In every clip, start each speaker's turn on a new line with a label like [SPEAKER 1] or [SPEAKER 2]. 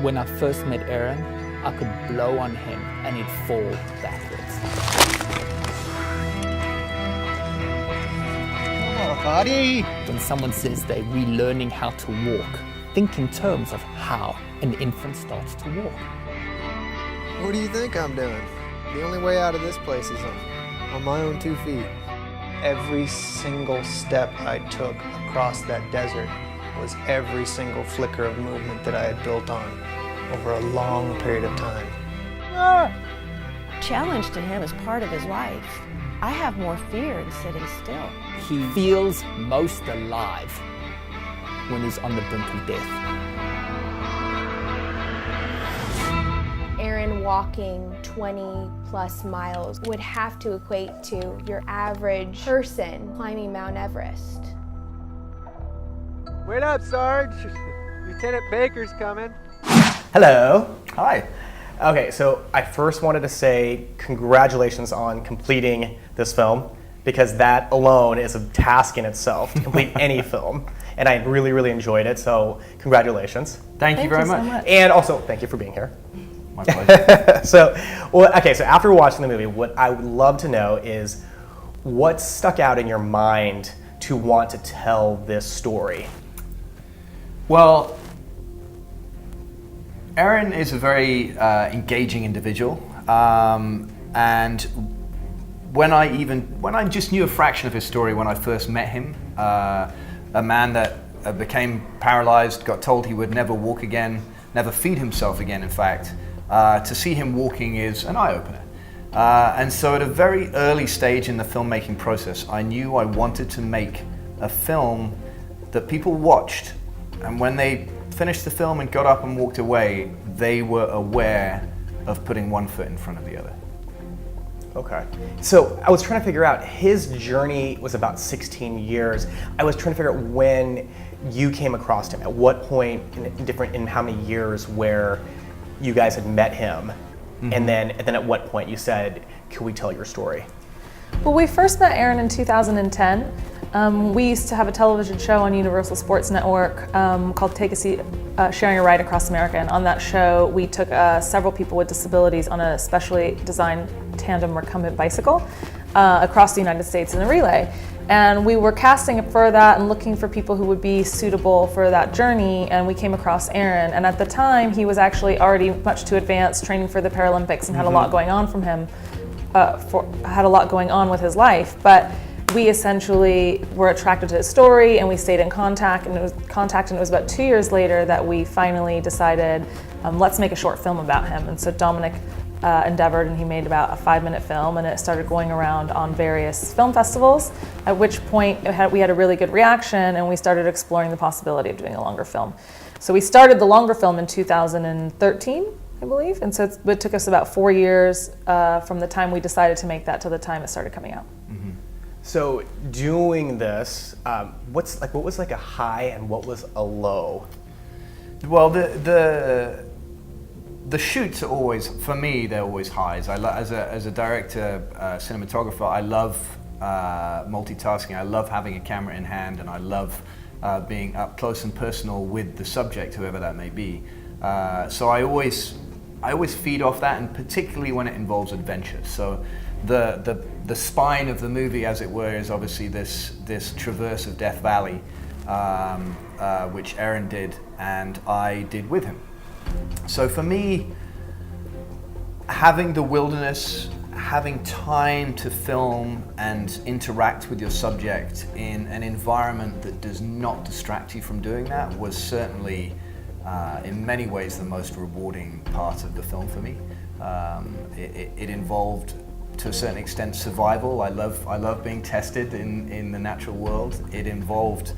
[SPEAKER 1] When I first met Aaron, I could blow on him and he'd fall backwards.
[SPEAKER 2] Oh, buddy!
[SPEAKER 1] When someone says they're relearning how to walk, think in terms of how an infant starts to walk.
[SPEAKER 2] What do you think I'm doing? The only way out of this place is on my own 2 feet. Every single step I took across that desert was every single flicker of movement that I had built on over a long period of time.
[SPEAKER 3] Challenge to him is part of his life. I have more fear in sitting still.
[SPEAKER 1] He feels most alive when he's on the brink of death.
[SPEAKER 4] Aaron walking 20 plus miles would have to equate to your average person climbing Mount Everest.
[SPEAKER 2] Wait up, Sarge! Lieutenant Baker's coming.
[SPEAKER 5] Hello. Hi. Okay, so I first wanted to say congratulations on completing this film, because that alone is a task in itself to complete any film. And I really, really enjoyed it, so congratulations.
[SPEAKER 6] Thank you very much.
[SPEAKER 5] So much. And also, thank you for being here.
[SPEAKER 6] My pleasure.
[SPEAKER 5] So after watching the movie, what I would love to know is what stuck out in your mind to want to tell this story?
[SPEAKER 6] Well, Aaron is a very engaging individual, and when I just knew a fraction of his story when I first met him, a man that became paralyzed, got told he would never walk again, never feed himself again, in fact, to see him walking is an eye-opener. And so at a very early stage in the filmmaking process, I knew I wanted to make a film that people watched, and when they finished the film and got up and walked away, they were aware of putting one foot in front of the other.
[SPEAKER 5] Okay. So I was trying to figure out, his journey was about 16 years. I was trying to figure out when you came across him, at what point in how many years where you guys had met him, and then at what point you said, can we tell your story?
[SPEAKER 7] Well, we first met Aaron in 2010. We used to have a television show on Universal Sports Network called Take a Seat, Sharing a Ride Across America. And on that show, we took several people with disabilities on a specially designed tandem recumbent bicycle across the United States in a relay. And we were casting for that and looking for people who would be suitable for that journey, and we came across Aaron. And at the time, he was actually already much too advanced, training for the Paralympics, and had a lot going on from him, had a lot going on with his life. But we essentially were attracted to his story, and we stayed in contact, and it was about 2 years later that we finally decided, let's make a short film about him. And so Dominic endeavored, and he made about a 5-minute film, and it started going around on various film festivals, at which point we had a really good reaction, and we started exploring the possibility of doing a longer film. So we started the longer film in 2013, I believe, and so it took us about 4 years from the time we decided to make that to the time it started coming out.
[SPEAKER 5] Mm-hmm. So doing this, what was like a high and what was a low?
[SPEAKER 6] Well, the shoots are always, for me, they're always highs. As a director, cinematographer, I love multitasking. I love having a camera in hand, and I love being up close and personal with the subject, whoever that may be. So I always feed off that, and particularly when it involves adventure. So the spine of the movie, as it were, is obviously this traverse of Death Valley, which Aaron did and I did with him. So for me, having the wilderness, having time to film and interact with your subject in an environment that does not distract you from doing that was certainly, in many ways, the most rewarding part of the film for me. It involved, to a certain extent, survival. I love being tested in the natural world. It involved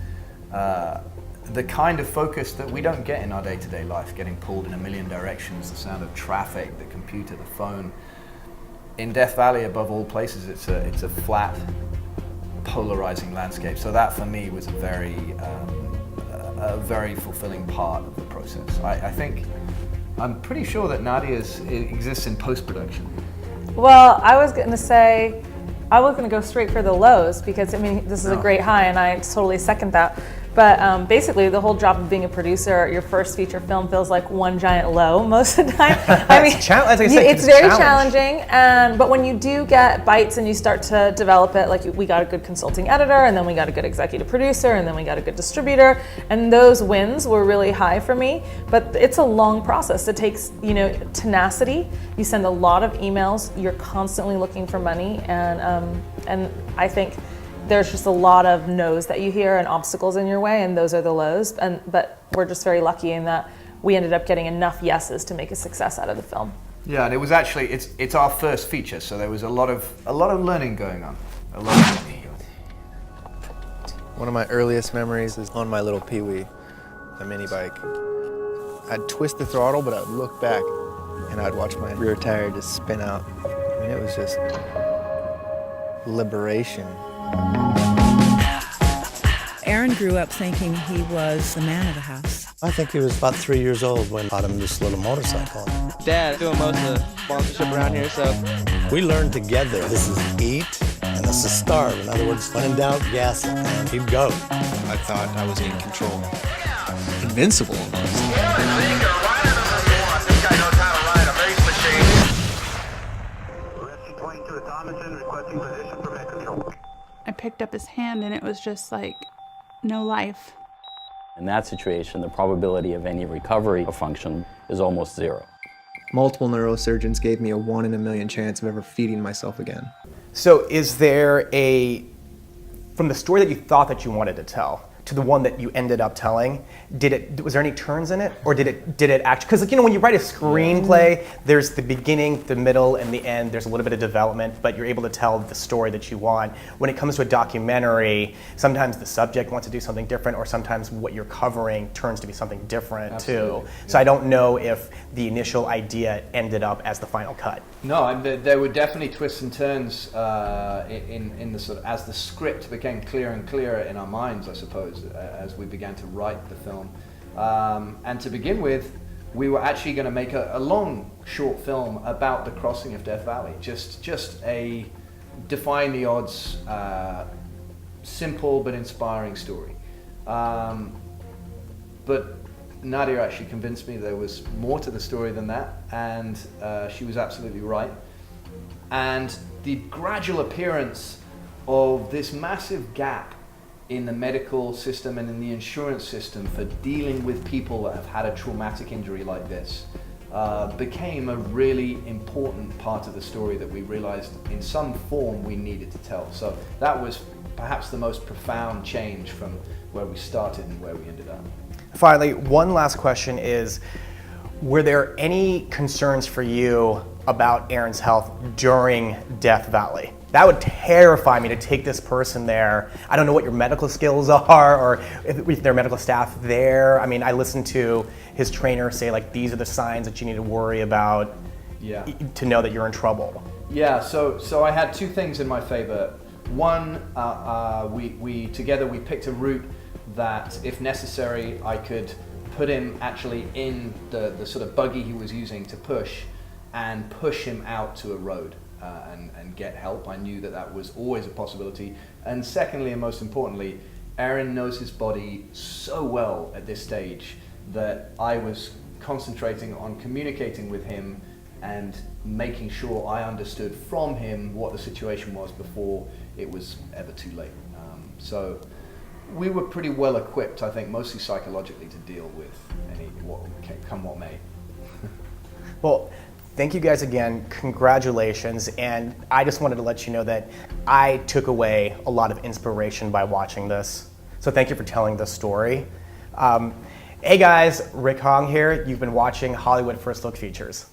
[SPEAKER 6] the kind of focus that we don't get in our day-to-day life, getting pulled in a million directions, the sound of traffic, the computer, the phone. In Death Valley, above all places, it's a flat, polarizing landscape. So that, for me, was a very fulfilling part of the process. I'm pretty sure that Nadia exists in post-production.
[SPEAKER 7] Well, I was going to say, I was going to go straight for the lows, because I mean, this is a great high, and I totally second that. But basically, the whole job of being a producer, your first feature film feels like one giant low most of the time. I mean, it's very challenging. But when you do get bites and you start to develop it, like we got a good consulting editor, and then we got a good executive producer, and then we got a good distributor, and those wins were really high for me. But it's a long process. It takes, tenacity. You send a lot of emails. You're constantly looking for money, and I think there's just a lot of no's that you hear and obstacles in your way, and those are the lows. But we're just very lucky in that we ended up getting enough yeses to make a success out of the film.
[SPEAKER 6] Yeah, and it was actually it's our first feature, so there was a lot of learning going on.
[SPEAKER 2] One of my earliest memories is on my little Pee-wee, a mini bike. I'd twist the throttle, but I'd look back and I'd watch my rear tire just spin out. I mean, it was just liberation.
[SPEAKER 8] Aaron grew up thinking he was the man of the house.
[SPEAKER 9] I think he was about 3 years old when I bought him this little motorcycle.
[SPEAKER 10] Dad doing most of the sponsorship around here, so.
[SPEAKER 9] We learned together. This is eat and this is starve. In other words, when in doubt, gas it, and he'd go.
[SPEAKER 2] I thought I was in control. Invincible almost.
[SPEAKER 11] I picked up his hand and it was just like no life.
[SPEAKER 12] In that situation, the probability of any recovery of function is almost zero.
[SPEAKER 2] Multiple neurosurgeons gave me a 1 in a million chance of ever feeding myself again.
[SPEAKER 5] So is there from the story that you thought that you wanted to tell to the one that you ended up telling, was there any turns in it? Or did it actually, because when you write a screenplay, there's the beginning, the middle, and the end, there's a little bit of development, but you're able to tell the story that you want. When it comes to a documentary, sometimes the subject wants to do something different, or sometimes what you're covering turns to be something different. Absolutely. Too. Yeah. So I don't know if the initial idea ended up as the final cut.
[SPEAKER 6] No, there were definitely twists and turns in the sort of, as the script became clearer and clearer in our minds, I suppose, as we began to write the film. And to begin with, we were actually going to make a long short film about the crossing of Death Valley, just a defying the odds, simple but inspiring story. But Nadia actually convinced me there was more to the story than that, and she was absolutely right. And the gradual appearance of this massive gap in the medical system and in the insurance system for dealing with people that have had a traumatic injury like this became a really important part of the story that we realized in some form we needed to tell. So that was perhaps the most profound change from where we started and where we ended up.
[SPEAKER 5] Finally, one last question is, were there any concerns for you about Aaron's health during Death Valley? That would terrify me to take this person there. I don't know what your medical skills are, or if there are medical staff there. I mean, I listened to his trainer say, like, these are the signs that you need to worry about to know that you're in trouble.
[SPEAKER 6] Yeah, so I had two things in my favor. One, we together picked a route that, if necessary, I could put him actually in the sort of buggy he was using to push him out to a road and get help. I knew that was always a possibility. And secondly, and most importantly, Aaron knows his body so well at this stage that I was concentrating on communicating with him and making sure I understood from him what the situation was before it was ever too late. So we were pretty well equipped, I think, mostly psychologically, to deal with what may.
[SPEAKER 5] Well, thank you guys again. Congratulations. And I just wanted to let you know that I took away a lot of inspiration by watching this. So thank you for telling this story. Hey guys, Rick Hong here. You've been watching Hollywood First Look Features.